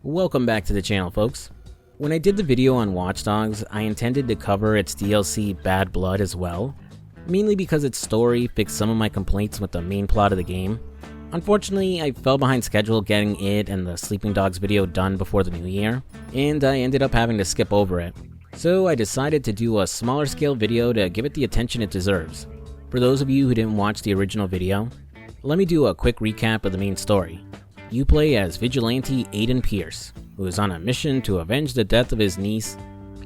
Welcome back to the channel, folks. When I did the video on Watch Dogs, I intended to cover its DLC Bad Blood as well, mainly because its story fixed some of my complaints with the main plot of the game. Unfortunately, I fell behind schedule getting it and the Sleeping Dogs video done before the new year, and I ended up having to skip over it. So I decided to do a smaller scale video to give it the attention it deserves. For those of you who didn't watch the original video, let me do a quick recap of the main story. You play as vigilante Aiden Pierce, who is on a mission to avenge the death of his niece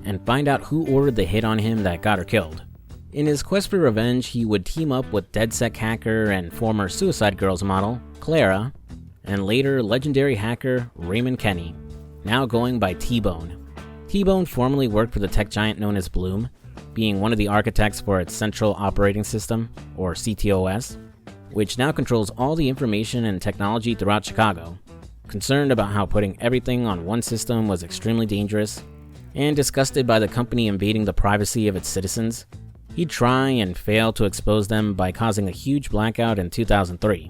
and find out who ordered the hit on him that got her killed. In his quest for revenge, he would team up with DedSec hacker and former Suicide Girls model, Clara, and later legendary hacker Raymond Kenny, now going by T-Bone. T-Bone formerly worked for the tech giant known as Bloom, being one of the architects for its Central Operating System, or CTOS, which now controls all the information and technology throughout Chicago. Concerned about how putting everything on one system was extremely dangerous, and disgusted by the company invading the privacy of its citizens, he'd try and fail to expose them by causing a huge blackout in 2003.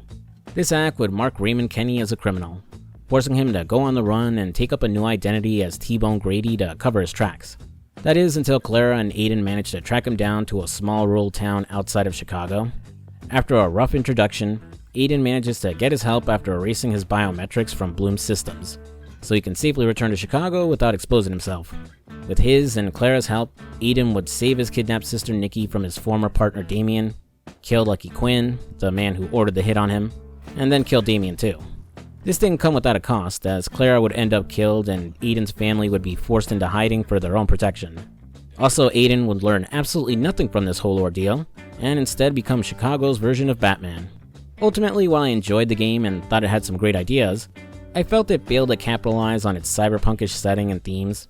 This act would mark Raymond Kenny as a criminal, forcing him to go on the run and take up a new identity as T-Bone Grady to cover his tracks. That is until Clara and Aiden managed to track him down to a small rural town outside of Chicago. After a rough introduction, Aiden manages to get his help after erasing his biometrics from Bloom's systems, so he can safely return to Chicago without exposing himself. With his and Clara's help, Aiden would save his kidnapped sister Nikki from his former partner Damien, kill Lucky Quinn, the man who ordered the hit on him, and then kill Damien too. This didn't come without a cost, as Clara would end up killed and Aiden's family would be forced into hiding for their own protection. Also, Aiden would learn absolutely nothing from this whole ordeal, and instead become Chicago's version of Batman. Ultimately, while I enjoyed the game and thought it had some great ideas, I felt it failed to capitalize on its cyberpunkish setting and themes.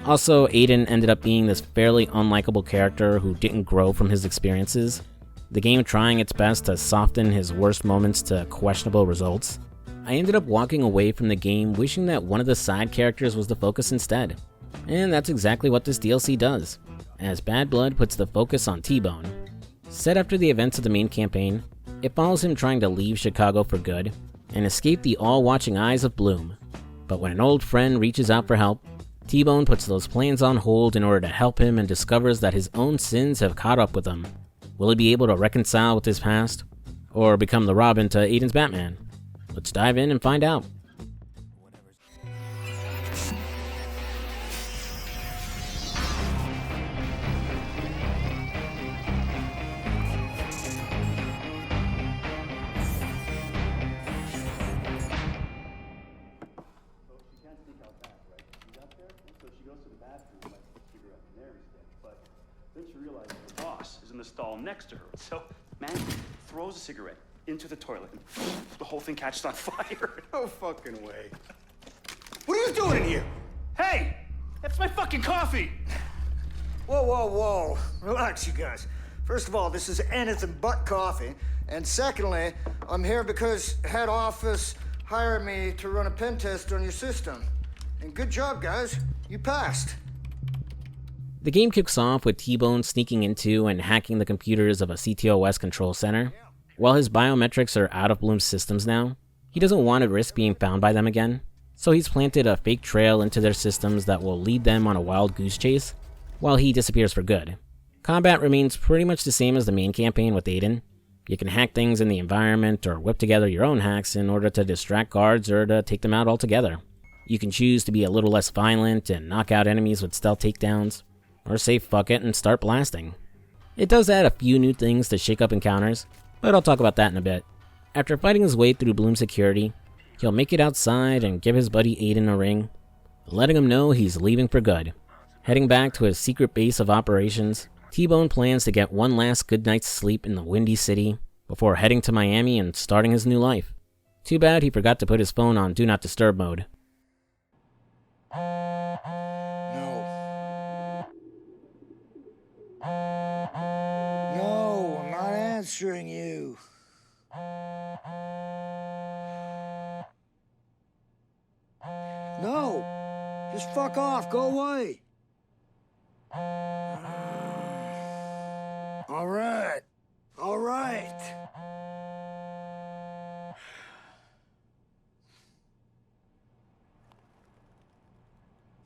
Also, Aiden ended up being this fairly unlikable character who didn't grow from his experiences, the game trying its best to soften his worst moments to questionable results. I ended up walking away from the game wishing that one of the side characters was the focus instead. And that's exactly what this DLC does, as Bad Blood puts the focus on T-Bone. Set after the events of the main campaign, it follows him trying to leave Chicago for good and escape the all-watching eyes of Bloom. But when an old friend reaches out for help, T-Bone puts those plans on hold in order to help him and discovers that his own sins have caught up with him. Will he be able to reconcile with his past, or become the Robin to Aiden's Batman? Let's dive in and find out. Then she realizes the boss is in the stall next to her. So, man throws a cigarette into the toilet and the whole thing catches on fire. No fucking way. What are you doing in here? Hey! That's my fucking coffee! Whoa, whoa, whoa. Relax, you guys. First of all, this is anything but coffee. And secondly, I'm here because head office hired me to run a pen test on your system. And good job, guys. You passed. The game kicks off with T-Bone sneaking into and hacking the computers of a CTOS control center. While his biometrics are out of Bloom's systems now, he doesn't want to risk being found by them again, so he's planted a fake trail into their systems that will lead them on a wild goose chase, while he disappears for good. Combat remains pretty much the same as the main campaign with Aiden. You can hack things in the environment or whip together your own hacks in order to distract guards or to take them out altogether. You can choose to be a little less violent and knock out enemies with stealth takedowns, or say fuck it and start blasting. It does add a few new things to shake up encounters, but I'll talk about that in a bit. After fighting his way through Bloom security, he'll make it outside and give his buddy Aiden a ring, letting him know he's leaving for good. Heading back to his secret base of operations, T-Bone plans to get one last good night's sleep in the Windy City before heading to Miami and starting his new life. Too bad he forgot to put his phone on Do Not Disturb mode. No, I'm not answering you. No, just fuck off, go away. All right, all right.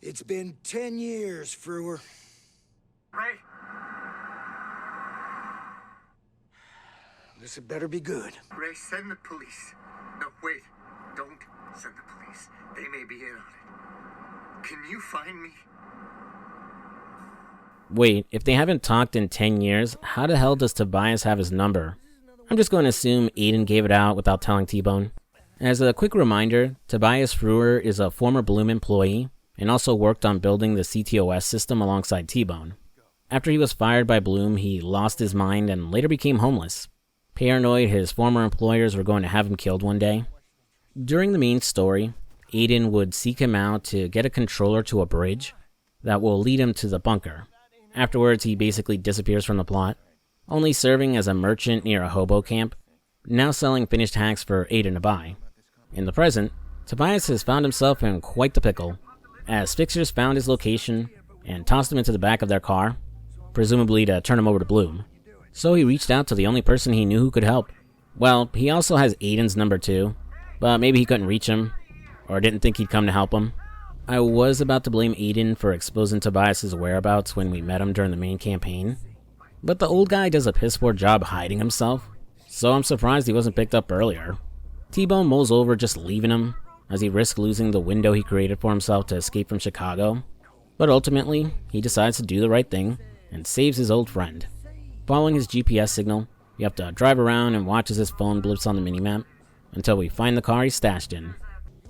It's been 10 years, Frewer. Ray? This had better be good. Ray, send the police. No, wait. Don't send the police. They may be in on it. Can you find me? Wait, if they haven't talked in 10 years, how the hell does Tobias have his number? I'm just going to assume Aiden gave it out without telling T-Bone. As a quick reminder, Tobias Frewer is a former Bloom employee and also worked on building the CTOS system alongside T-Bone. After he was fired by Bloom, he lost his mind and later became homeless. Paranoid his former employers were going to have him killed one day. During the main story, Aiden would seek him out to get a controller to a bridge that will lead him to the bunker. Afterwards, he basically disappears from the plot, only serving as a merchant near a hobo camp, now selling finished hacks for Aiden to buy. In the present, Tobias has found himself in quite the pickle, as fixers found his location and tossed him into the back of their car, presumably to turn him over to Bloom. So he reached out to the only person he knew who could help. Well, he also has Aiden's number too, but maybe he couldn't reach him, or didn't think he'd come to help him. I was about to blame Aiden for exposing Tobias' whereabouts when we met him during the main campaign, but the old guy does a piss-poor job hiding himself, so I'm surprised he wasn't picked up earlier. T-Bone mulls over just leaving him, as he risks losing the window he created for himself to escape from Chicago, but ultimately, he decides to do the right thing and saves his old friend. Following his GPS signal, we have to drive around and watch as his phone blips on the minimap until we find the car he's stashed in.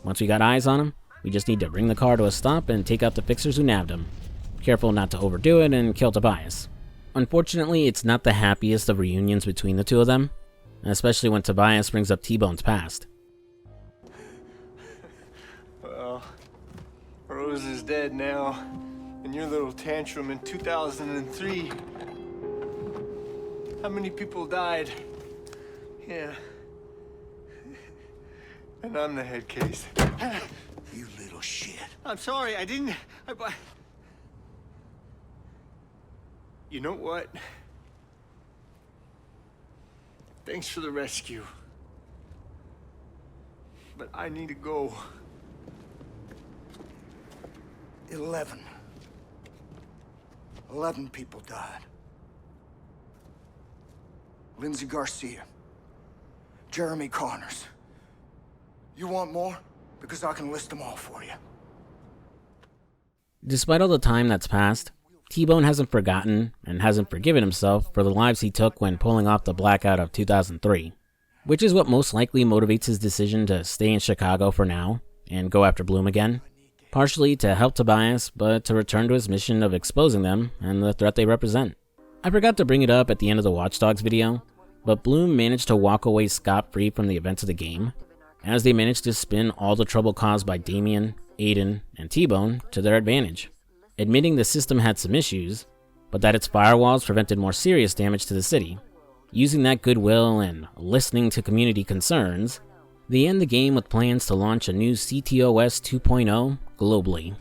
Once we got eyes on him, we just need to bring the car to a stop and take out the fixers who nabbed him. Careful not to overdo it and kill Tobias. Unfortunately, it's not the happiest of reunions between the two of them, especially when Tobias brings up T-Bone's past. Well, Rose is dead now, and your little tantrum in 2003. How many people died? Yeah. And I'm the head case. You little shit. I'm sorry, I didn't... You know what? Thanks for the rescue. But I need to go. 11 people died. Lindsay Garcia. Jeremy Connors. You want more? Because I can list them all for you. Despite all the time that's passed, T-Bone hasn't forgotten and hasn't forgiven himself for the lives he took when pulling off the blackout of 2003, which is what most likely motivates his decision to stay in Chicago for now and go after Bloom again, partially to help Tobias, but to return to his mission of exposing them and the threat they represent. I forgot to bring it up at the end of the Watch Dogs video, but Bloom managed to walk away scot-free from the events of the game, as they managed to spin all the trouble caused by Damien, Aiden, and T-Bone to their advantage, admitting the system had some issues, but that its firewalls prevented more serious damage to the city. Using that goodwill and listening to community concerns, they end the game with plans to launch a new CTOS 2.0 globally.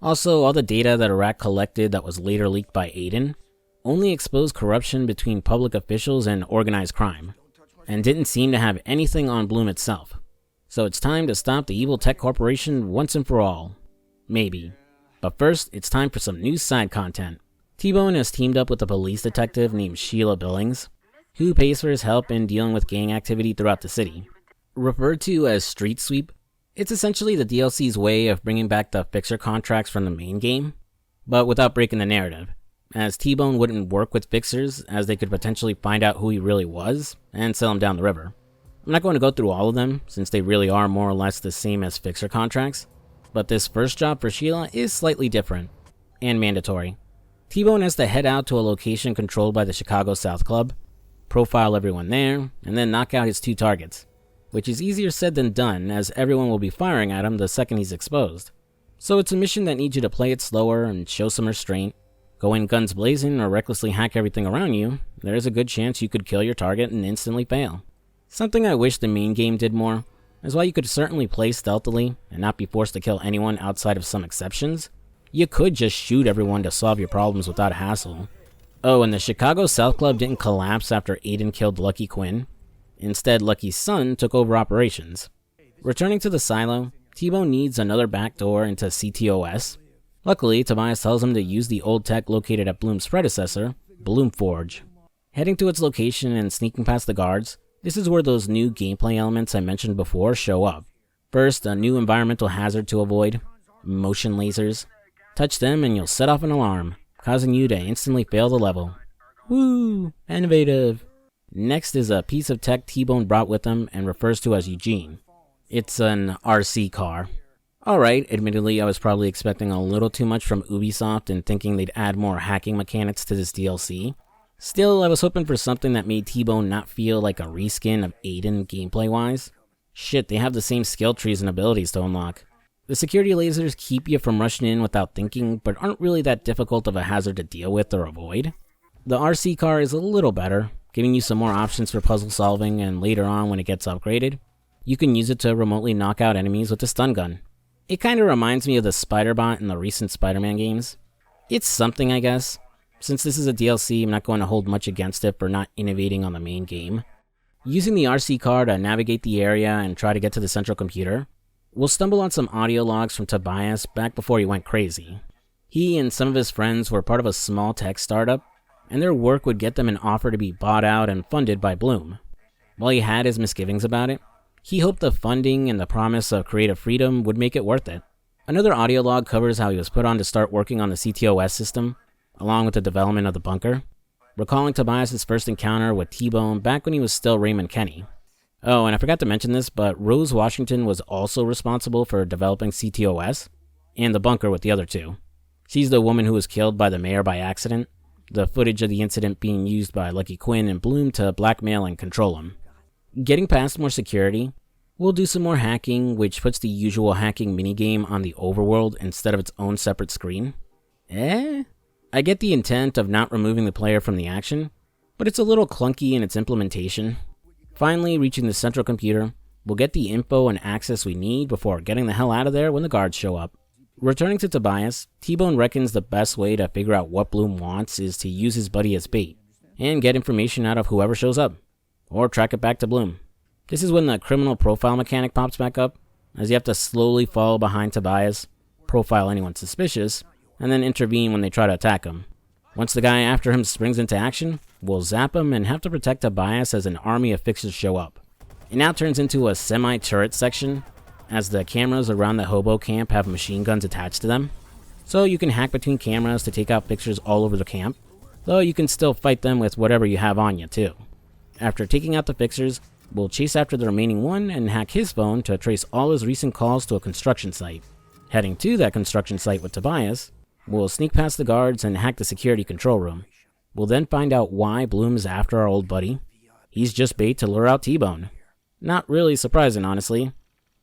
Also, all the data that Iraq collected that was later leaked by Aiden only exposed corruption between public officials and organized crime, and didn't seem to have anything on Bloom itself. So it's time to stop the evil tech corporation once and for all. Maybe. But first, it's time for some new side content. T-Bone has teamed up with a police detective named Sheila Billings, who pays for his help in dealing with gang activity throughout the city. Referred to as Street Sweep, it's essentially the DLC's way of bringing back the fixer contracts from the main game, but without breaking the narrative, as T-Bone wouldn't work with fixers as they could potentially find out who he really was and sell him down the river. I'm not going to go through all of them, since they really are more or less the same as fixer contracts, but this first job for Sheila is slightly different, and mandatory. T-Bone has to head out to a location controlled by the Chicago South Club, profile everyone there, and then knock out his 2 targets, which is easier said than done as everyone will be firing at him the second he's exposed. So it's a mission that needs you to play it slower and show some restraint. Go in guns blazing or recklessly hack everything around you, there is a good chance you could kill your target and instantly fail. Something I wish the main game did more, is while you could certainly play stealthily and not be forced to kill anyone outside of some exceptions, you could just shoot everyone to solve your problems without a hassle. Oh, and the Chicago South Club didn't collapse after Aiden killed Lucky Quinn. Instead, Lucky's son took over operations. Returning to the silo, T-Bone needs another backdoor into CTOS, Luckily, Tobias tells him to use the old tech located at Bloom's predecessor, Bloom Forge. Heading to its location and sneaking past the guards, this is where those new gameplay elements I mentioned before show up. First, a new environmental hazard to avoid, motion lasers. Touch them and you'll set off an alarm, causing you to instantly fail the level. Woo! Innovative! Next is a piece of tech T-Bone brought with him and refers to as Eugene. It's an RC car. Alright, admittedly I was probably expecting a little too much from Ubisoft and thinking they'd add more hacking mechanics to this DLC. Still, I was hoping for something that made T-Bone not feel like a reskin of Aiden gameplay-wise. Shit, they have the same skill trees and abilities to unlock. The security lasers keep you from rushing in without thinking, but aren't really that difficult of a hazard to deal with or avoid. The RC car is a little better, giving you some more options for puzzle solving, and later on when it gets upgraded, you can use it to remotely knock out enemies with a stun gun. It kinda reminds me of the Spider-Bot in the recent Spider-Man games. It's something, I guess. Since this is a DLC, I'm not going to hold much against it for not innovating on the main game. Using the RC car to navigate the area and try to get to the central computer, we'll stumble on some audio logs from Tobias back before he went crazy. He and some of his friends were part of a small tech startup, and their work would get them an offer to be bought out and funded by Bloom. While he had his misgivings about it, he hoped the funding and the promise of creative freedom would make it worth it. Another audio log covers how he was put on to start working on the CTOS system, along with the development of the bunker, recalling Tobias' first encounter with T-Bone back when he was still Raymond Kenny. Oh, and I forgot to mention this, but Rose Washington was also responsible for developing CTOS, and the bunker with the other two. She's the woman who was killed by the mayor by accident, the footage of the incident being used by Lucky Quinn and Bloom to blackmail and control him. Getting past more security, we'll do some more hacking, which puts the usual hacking minigame on the overworld instead of its own separate screen. I get the intent of not removing the player from the action, but it's a little clunky in its implementation. Finally, reaching the central computer, we'll get the info and access we need before getting the hell out of there when the guards show up. Returning to Tobias, T-Bone reckons the best way to figure out what Bloom wants is to use his buddy as bait, and get information out of whoever shows up, or track it back to Bloom. This is when the criminal profile mechanic pops back up, as you have to slowly follow behind Tobias, profile anyone suspicious, and then intervene when they try to attack him. Once the guy after him springs into action, we'll zap him and have to protect Tobias as an army of fixers show up. It now turns into a semi-turret section, as the cameras around the hobo camp have machine guns attached to them, so you can hack between cameras to take out fixers all over the camp, though you can still fight them with whatever you have on you too. After taking out the fixers, we'll chase after the remaining one and hack his phone to trace all his recent calls to a construction site. Heading to that construction site with Tobias, we'll sneak past the guards and hack the security control room. We'll then find out why Bloom is after our old buddy. He's just bait to lure out T-Bone. Not really surprising, honestly.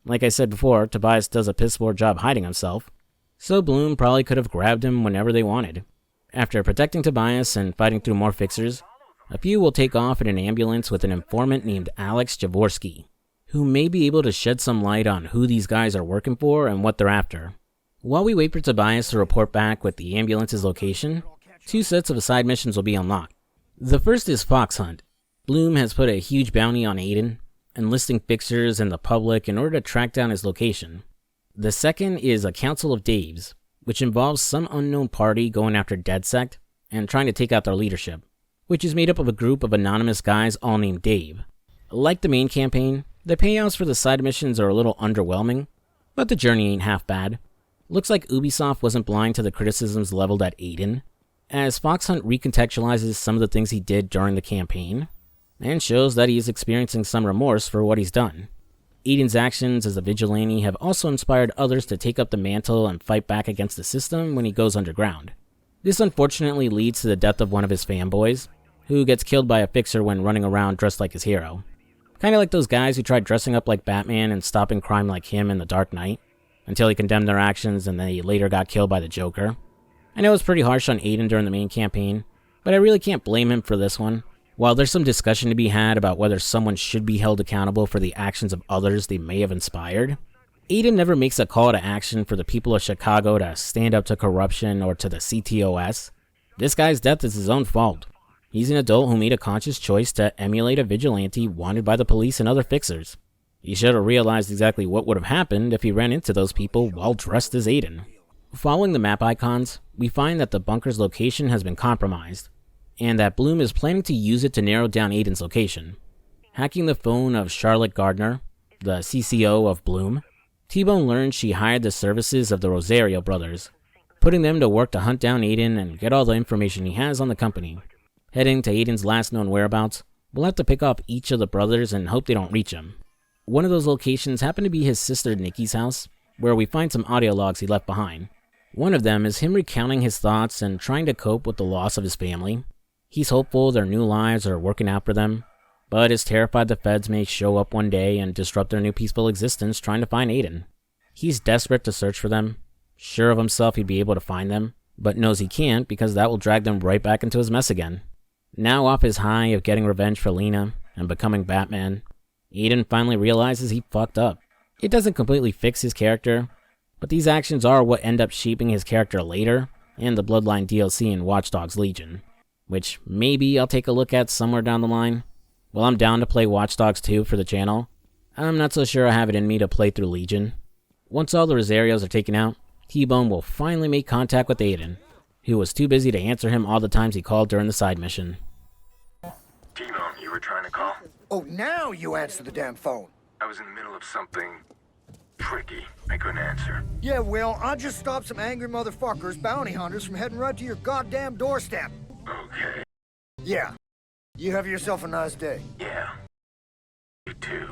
Like I said before, Tobias does a piss-poor job hiding himself, so Bloom probably could have grabbed him whenever they wanted. After protecting Tobias and fighting through more fixers, a few will take off in an ambulance with an informant named Alex Jaworski, who may be able to shed some light on who these guys are working for and what they're after. While we wait for Tobias to report back with the ambulance's location, 2 sets of side missions will be unlocked. The first is Fox Hunt. Bloom has put a huge bounty on Aiden, enlisting fixers and the public in order to track down his location. The second is a Council of Daves, which involves some unknown party going after DeadSect and trying to take out their leadership, which is made up of a group of anonymous guys all named Dave. Like the main campaign, the payouts for the side missions are a little underwhelming, but the journey ain't half bad. Looks like Ubisoft wasn't blind to the criticisms leveled at Aiden, as Fox Hunt recontextualizes some of the things he did during the campaign, and shows that he is experiencing some remorse for what he's done. Aiden's actions as a vigilante have also inspired others to take up the mantle and fight back against the system when he goes underground. This unfortunately leads to the death of one of his fanboys, who gets killed by a fixer when running around dressed like his hero. Kinda like those guys who tried dressing up like Batman and stopping crime like him in The Dark Knight, until he condemned their actions and they later got killed by the Joker. I know it's pretty harsh on Aiden during the main campaign, but I really can't blame him for this one. While there's some discussion to be had about whether someone should be held accountable for the actions of others they may have inspired, Aiden never makes a call to action for the people of Chicago to stand up to corruption or to the CTOS. This guy's death is his own fault. He's an adult who made a conscious choice to emulate a vigilante wanted by the police and other fixers. He should have realized exactly what would have happened if he ran into those people while dressed as Aiden. Following the map icons, we find that the bunker's location has been compromised, and that Bloom is planning to use it to narrow down Aiden's location. Hacking the phone of Charlotte Gardner, the CCO of Bloom, T-Bone learns she hired the services of the Rosario brothers, putting them to work to hunt down Aiden and get all the information he has on the company. Heading to Aiden's last known whereabouts, we'll have to pick up each of the brothers and hope they don't reach him. One of those locations happened to be his sister Nikki's house, where we find some audio logs he left behind. One of them is him recounting his thoughts and trying to cope with the loss of his family. He's hopeful their new lives are working out for them, but is terrified the feds may show up one day and disrupt their new peaceful existence trying to find Aiden. He's desperate to search for them, sure of himself he'd be able to find them, but knows he can't because that will drag them right back into his mess again. Now off his high of getting revenge for Lena and becoming Batman, Aiden finally realizes he fucked up. It doesn't completely fix his character, but these actions are what end up shaping his character later in the Bloodline DLC in Watch Dogs Legion, which maybe I'll take a look at somewhere down the line. Well, I'm down to play Watch Dogs 2 for the channel. I'm not so sure I have it in me to play through Legion. Once all the Rosarios are taken out, T-Bone will finally make contact with Aiden, who was too busy to answer him all the times he called during the side mission. T-Bone, you were trying to call? Oh, now you answer the damn phone. I was in the middle of something tricky. I couldn't answer. Yeah, well, I just stopped some angry motherfuckers, bounty hunters, from heading right to your goddamn doorstep. Okay. Yeah. You have yourself a nice day. Yeah. You too.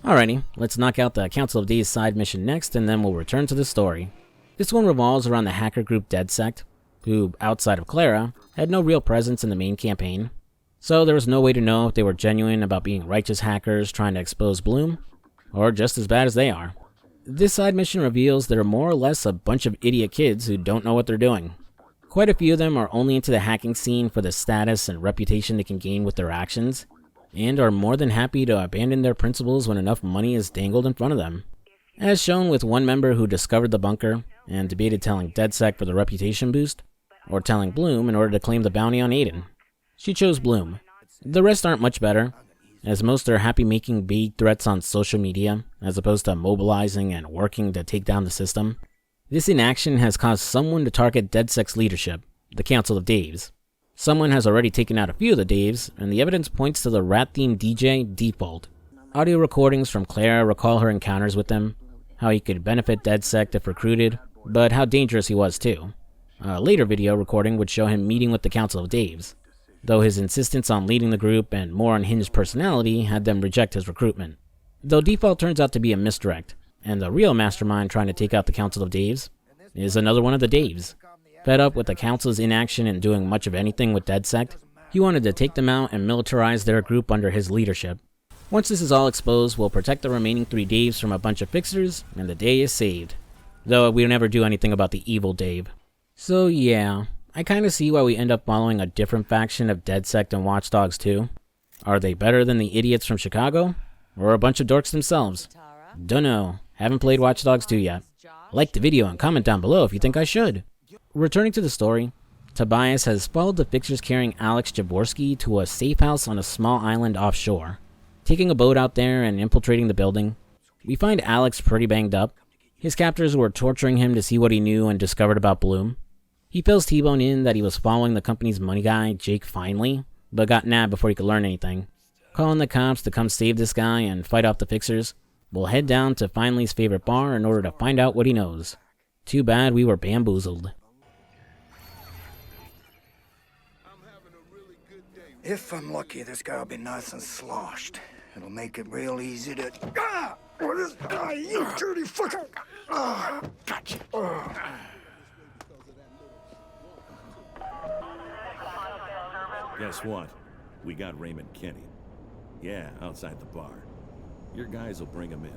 Alrighty, let's knock out the Council of Days side mission next, and then we'll return to the story. This one revolves around the hacker group DeadSect, who, outside of Clara, had no real presence in the main campaign. So there was no way to know if they were genuine about being righteous hackers trying to expose Bloom, or just as bad as they are. This side mission reveals they're more or less a bunch of idiot kids who don't know what they're doing. Quite a few of them are only into the hacking scene for the status and reputation they can gain with their actions, and are more than happy to abandon their principles when enough money is dangled in front of them. As shown with one member who discovered the bunker and debated telling DeadSec for the reputation boost, or telling Bloom in order to claim the bounty on Aiden. She chose Bloom. The rest aren't much better, as most are happy making vague threats on social media, as opposed to mobilizing and working to take down the system. This inaction has caused someone to target DeadSec's leadership, the Council of Daves. Someone has already taken out a few of the Daves, and the evidence points to the rat-themed DJ, Default. Audio recordings from Clara recall her encounters with him, how he could benefit DeadSec if recruited, but how dangerous he was too. A later video recording would show him meeting with the Council of Daves, though his insistence on leading the group and more unhinged personality had them reject his recruitment. Though Default turns out to be a misdirect, and the real mastermind trying to take out the Council of Daves is another one of the Daves. Fed up with the Council's inaction and doing much of anything with DeadSec, he wanted to take them out and militarize their group under his leadership. Once this is all exposed, we'll protect the remaining 3 Daves from a bunch of fixers, and the day is saved. Though we'll never do anything about the evil Dave. So yeah, I kinda see why we end up following a different faction of DeadSec and Watch Dogs 2. Are they better than the idiots from Chicago? Or a bunch of dorks themselves? Dunno, haven't played Watch Dogs 2 yet. Like the video and comment down below if you think I should. Returning to the story, Tobias has followed the fixers carrying Alex Jaworski to a safe house on a small island offshore. Taking a boat out there and infiltrating the building, we find Alex pretty banged up. His captors were torturing him to see what he knew and discovered about Bloom. He fills T-Bone in that he was following the company's money guy, Jake Finley, but got nabbed before he could learn anything. Calling the cops to come save this guy and fight off the fixers, we'll head down to Finley's favorite bar in order to find out what he knows. Too bad we were bamboozled. If I'm lucky, this guy will be nice and sloshed. It'll make it real easy to... Ah! What is... Ah, you dirty fucker! Ah! Gotcha! Guess what? We got Raymond Kenny. Yeah, outside the bar. Your guys will bring him in.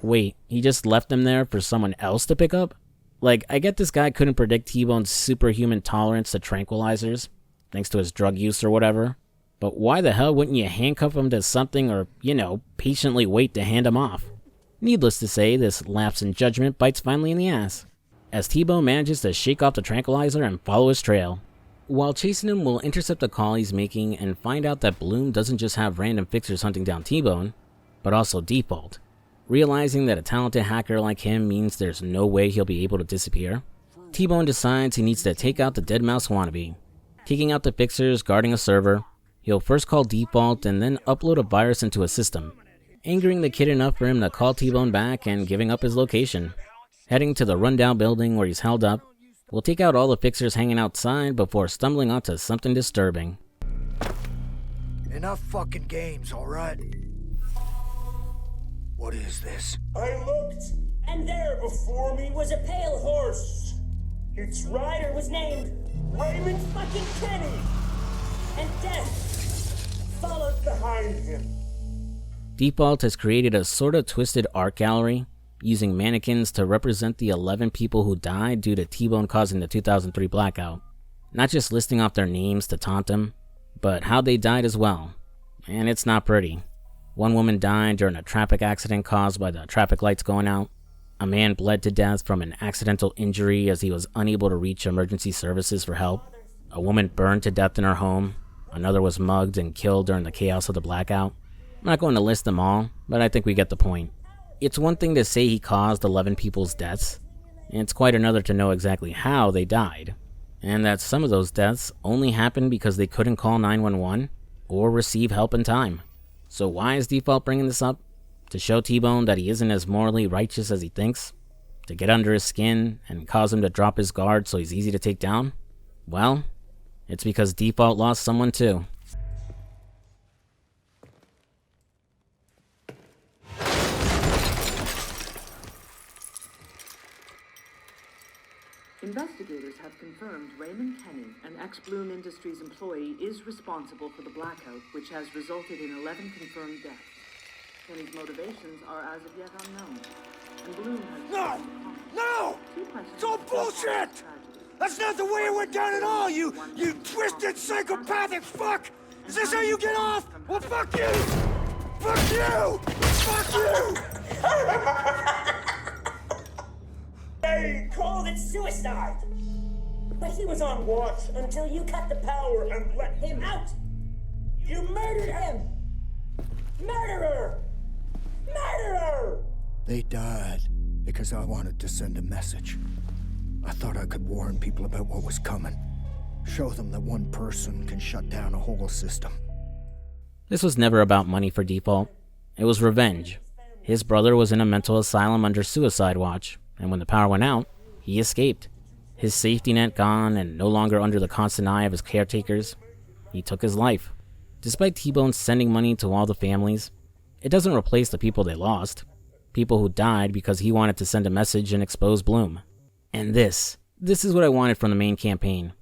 Wait, he just left them there for someone else to pick up? Like, I get this guy couldn't predict T-Bone's superhuman tolerance to tranquilizers, thanks to his drug use or whatever. But why the hell wouldn't you handcuff him to something or, patiently wait to hand him off? Needless to say, this lapse in judgment bites Finley in the ass, as T-Bone manages to shake off the tranquilizer and follow his trail. While chasing him, we'll intercept the call he's making and find out that Bloom doesn't just have random fixers hunting down T-Bone, but also Default. Realizing that a talented hacker like him means there's no way he'll be able to disappear, T-Bone decides he needs to take out the deadmau5 wannabe. Kicking out the fixers guarding a server, he'll first call default and then upload a virus into a system, angering the kid enough for him to call T-Bone back and giving up his location. Heading to the rundown building where he's held up, we'll take out all the fixers hanging outside before stumbling onto something disturbing. Enough fucking games, alright? What is this? I looked, and there before me was a pale horse. Its rider was named Raymond fucking Kenny, and death followed behind him. Default has created a sort of twisted art gallery, using mannequins to represent the 11 people who died due to T-Bone causing the 2003 blackout. Not just listing off their names to taunt him, but how they died as well. And it's not pretty. One woman died during a traffic accident caused by the traffic lights going out. A man bled to death from an accidental injury as he was unable to reach emergency services for help. A woman burned to death in her home. Another was mugged and killed during the chaos of the blackout. I'm not going to list them all, but I think we get the point. It's one thing to say he caused 11 people's deaths, and it's quite another to know exactly how they died, and that some of those deaths only happened because they couldn't call 911 or receive help in time. So why is Default bringing this up? To show T-Bone that he isn't as morally righteous as he thinks? To get under his skin and cause him to drop his guard so he's easy to take down? Well, it's because Default lost someone too. Investigators have confirmed Raymond Kenny, an ex-Bloom Industries employee, is responsible for the blackout, which has resulted in 11 confirmed deaths. Kenny's motivations are as of yet unknown, and Bloom has... No! It's all bullshit! That's not the way it went down at all, you twisted psychopathic fuck! Is this how you get off? Well, fuck you! Fuck you! Fuck you! They called it suicide! But he was on watch until you cut the power and let him out! You murdered him! Murderer! Murderer! They died because I wanted to send a message. I thought I could warn people about what was coming. Show them that one person can shut down a whole system. This was never about money for Default. It was revenge. His brother was in a mental asylum under suicide watch, and when the power went out, he escaped. His safety net gone and no longer under the constant eye of his caretakers, he took his life. Despite T-Bone sending money to all the families, it doesn't replace the people they lost. People who died because he wanted to send a message and expose Bloom. And this is what I wanted from the main campaign.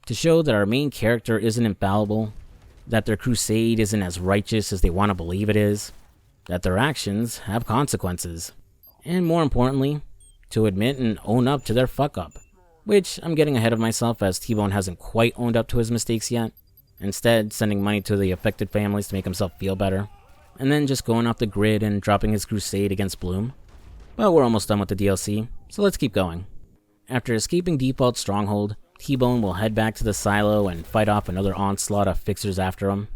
To show that our main character isn't infallible, that their crusade isn't as righteous as they want to believe it is, that their actions have consequences. And more importantly, to admit and own up to their fuck-up. Which, I'm getting ahead of myself as T-Bone hasn't quite owned up to his mistakes yet. Instead, sending money to the affected families to make himself feel better. And then just going off the grid and dropping his crusade against Bloom. Well, we're almost done with the DLC, so let's keep going. After escaping Default's stronghold, T-Bone will head back to the silo and fight off another onslaught of fixers after him.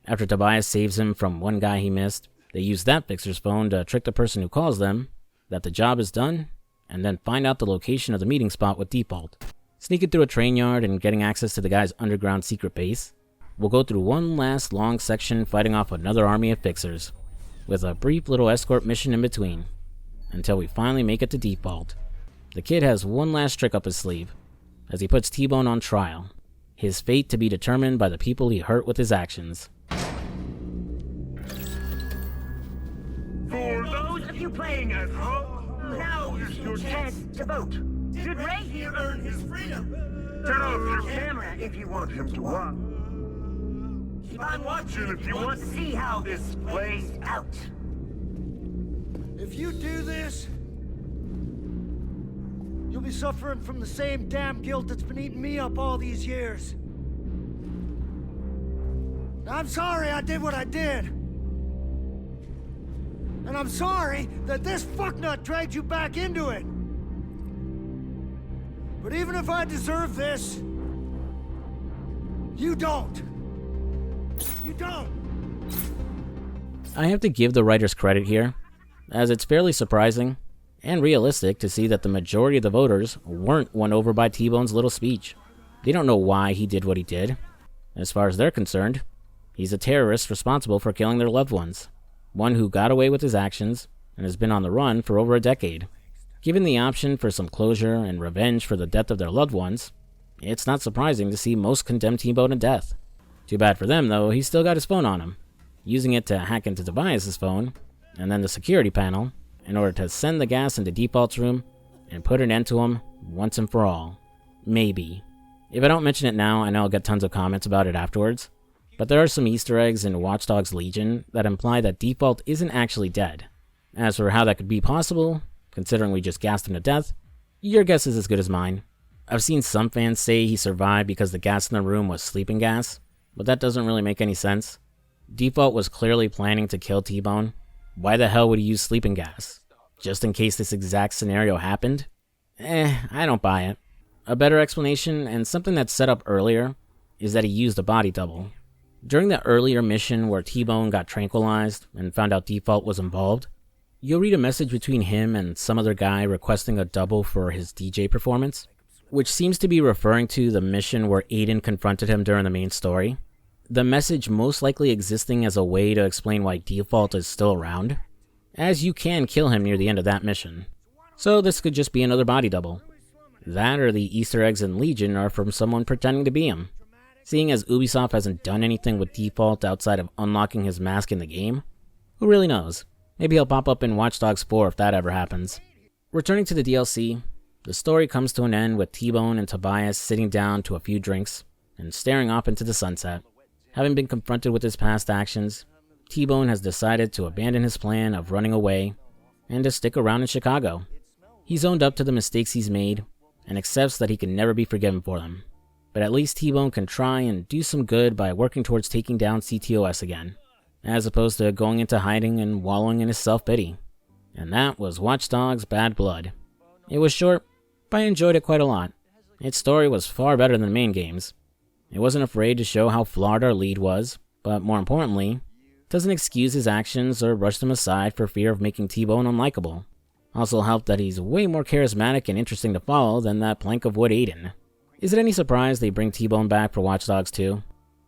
After Tobias saves him from one guy he missed, they use that fixer's phone to trick the person who calls them that the job is done, and then find out the location of the meeting spot with Default. Sneaking through a train yard and getting access to the guy's underground secret base, we'll go through one last long section fighting off another army of fixers, with a brief little escort mission in between, until we finally make it to Default. The kid has one last trick up his sleeve, as he puts T-Bone on trial, his fate to be determined by the people he hurt with his actions. For those of you playing at home, now is your chance to vote. Should Ray here earn his freedom? Turn off your camera if you want him to walk. Keep on watching if you want to see how this plays out. If you do this, you'll be suffering from the same damn guilt that's been eating me up all these years. I'm sorry I did what I did. And I'm sorry that this fucknut dragged you back into it. But even if I deserve this, you don't. You don't. I have to give the writers credit here. as it's fairly surprising and realistic to see that the majority of the voters weren't won over by T-Bone's little speech. They don't know why he did what he did. As far as they're concerned, he's a terrorist responsible for killing their loved ones, one who got away with his actions and has been on the run for over a decade. Given the option for some closure and revenge for the death of their loved ones, it's not surprising to see most condemn T-Bone to death. Too bad for them, though, he's still got his phone on him, using it to hack into Tobias' phone, and then the security panel, in order to send the gas into Default's room and put an end to him once and for all. Maybe. If I don't mention it now, I know I'll get tons of comments about it afterwards, but there are some Easter eggs in Watch Dogs Legion that imply that Default isn't actually dead. As for how that could be possible, considering we just gassed him to death, your guess is as good as mine. I've seen some fans say he survived because the gas in the room was sleeping gas, but that doesn't really make any sense. Default was clearly planning to kill T-Bone. Why the hell would he use sleeping gas? Just in case this exact scenario happened? I don't buy it. A better explanation, and something that's set up earlier, is that he used a body double. During the earlier mission where T-Bone got tranquilized and found out Default was involved, you'll read a message between him and some other guy requesting a double for his DJ performance, which seems to be referring to the mission where Aiden confronted him during the main story. The message most likely existing as a way to explain why Default is still around, as you can kill him near the end of that mission. So this could just be another body double. That or the Easter eggs in Legion are from someone pretending to be him. Seeing as Ubisoft hasn't done anything with Default outside of unlocking his mask in the game, who really knows? Maybe he'll pop up in Watch Dogs 4 if that ever happens. Returning to the DLC, the story comes to an end with T-Bone and Tobias sitting down to a few drinks and staring off into the sunset. Having been confronted with his past actions, T-Bone has decided to abandon his plan of running away and to stick around in Chicago. He's owned up to the mistakes he's made and accepts that he can never be forgiven for them. But at least T-Bone can try and do some good by working towards taking down CTOS again, as opposed to going into hiding and wallowing in his self-pity. And that was Watch Dogs Bad Blood. It was short, but I enjoyed it quite a lot. Its story was far better than the main games. It wasn't afraid to show how flawed our lead was, but more importantly, doesn't excuse his actions or brush them aside for fear of making T-Bone unlikable. Also helped that he's way more charismatic and interesting to follow than that plank of wood Aiden. Is it any surprise they bring T-Bone back for Watch Dogs 2?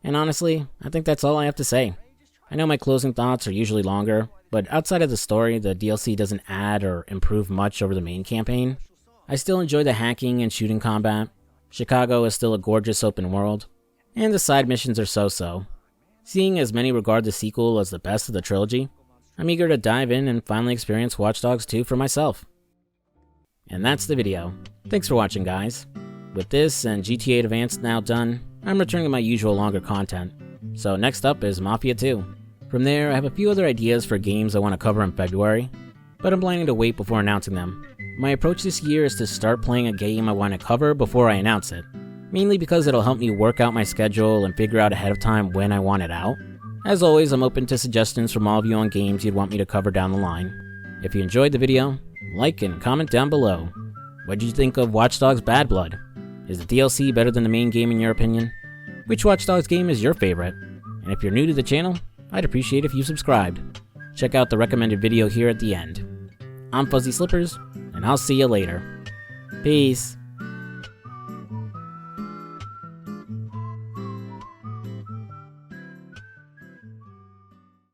And honestly, I think that's all I have to say. I know my closing thoughts are usually longer, but outside of the story, the DLC doesn't add or improve much over the main campaign. I still enjoy the hacking and shooting combat. Chicago is still a gorgeous open world, and the side missions are so-so. Seeing as many regard the sequel as the best of the trilogy, I'm eager to dive in and finally experience Watch Dogs 2 for myself. And that's the video. Thanks for watching, guys. With this and GTA Advanced now done, I'm returning to my usual longer content. So next up is Mafia 2. From there, I have a few other ideas for games I want to cover in February, but I'm planning to wait before announcing them. My approach this year is to start playing a game I want to cover before I announce it, mainly because it'll help me work out my schedule and figure out ahead of time when I want it out. As always, I'm open to suggestions from all of you on games you'd want me to cover down the line. If you enjoyed the video, like and comment down below. What did you think of Watch Dogs Bad Blood? Is the DLC better than the main game in your opinion? Which Watch Dogs game is your favorite? And if you're new to the channel, I'd appreciate if you subscribed. Check out the recommended video here at the end. I'm FuzzySlippers, and I'll see you later. Peace.